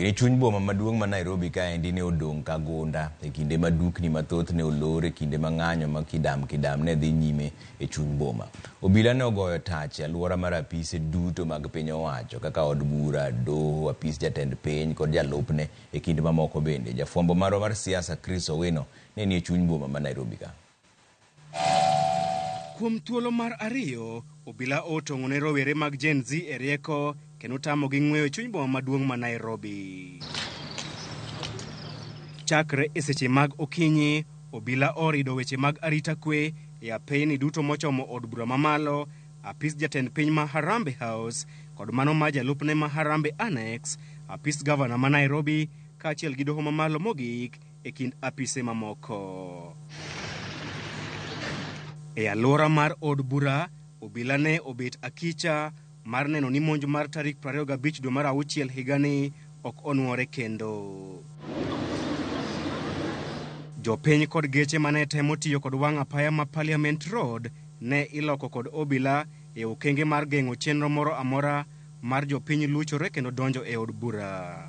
Gini chuny boma maduong' ma Nairobi kaendi ne odong' ka gunda e kinde madukni mathoth ne olor e kinde mang'anyo ma kidam ne dhi nyime e chuny boma. Obila ne ogoyo tach e alwora mar apise duto mag piny owacho kaka od bura, doho, apis jatend piny kod jalupne e kinde mamoko bende. Jafwambo marwa mar siasa Chris Owino ne ni e chuny boma ma Nairobi ka. Kuom thuolo mar ariyo, obila otong'one rowere mag Gen Z e rieko kendo tamogi ng'weyo chuny boma maduong' ma Nairobi. Chakre e seche mag okinyi, obila orido weche mag arita kwe e apeyni duto mochomo od bura mamalo, apis jatend piny ma Harambee House kod mano ma jalupne ma Harambee Annex, apis gavana ma Nairobi kaachiel gi doho mamalo mogik e kind apise mamoko. E alwora mar od bura, obila ne obet akicha mar neno ni monj mar tarik 25 dwe mar auchiel higani ok onwore kendo. Jopiny kod geche mane temo tiyo kod wang' apaya ma Parliament Road ne iloko kod obila e okenge mar geng'o chenro moro amora mar jopiny luchore kendo donjo e od bura.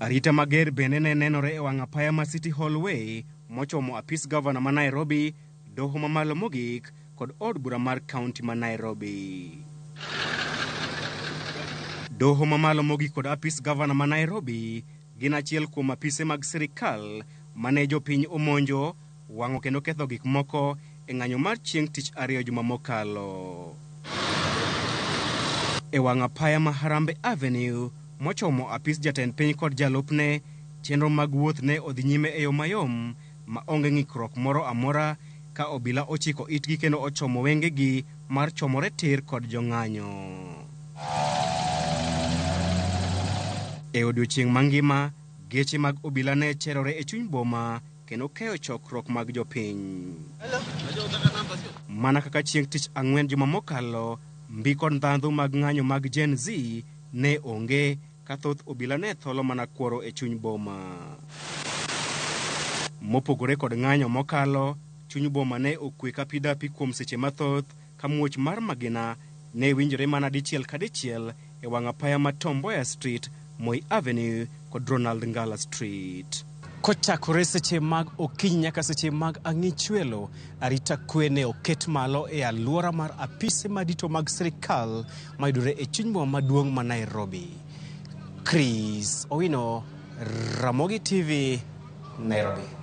Arita mager bende ne nenore e wang' apaya ma City Hallway mochomo apis gavana ma Nairobi, doho mamalo mogik kod od bura mar kaunti ma Nairobi. Doho mamalo mogik kod apis gavana ma Nairobi gin achiel kuom apise mag sirikal mane jopiny omonjo, wang'o kendo ketho gik moko e ng'anyo mar chieng' tich ariyo juma mokalo. E wang' apaya ma Harambee Avenue mochomo apis jatend piny kod jalupne, chenro mag wuoth ne odhi nyime e yo mayom ma onge ng'ikruok moro amora ka obila ochiko itgi kendo ochomo wengegi mar chomore tir kod jong'anyo. E odiochieng' mangima, geche mag obila ne cherore e chuny boma kendo keyo chokruok mag jopiny. Mana kaka chieng' tich ang'wen juma mokalo, mbi kod ndhandhu mag ng'anyo mag Gen Z ne onge ka thoth obila ne tholo mana kuoro e chuny boma. Mopogore kod ng'anyo mokalo, chuny boma ne okwe ka pi dapi kuom seche mathoth ka muoch mar magina ne winjore mana dichiel ka dichiel e wang' apaya ma Tom Mboya Street, Moi Avenue kod Ronald Ngala Street. Kochakore seche mag okinyi nyaka seche mag ang'ichwelo, arita kwe ne oket malo e alwora mar apise madito mag sirikal mayudore e chuny boma maduong' ma Nairobi. Chris Owino, Ramogi TV, Nairobi.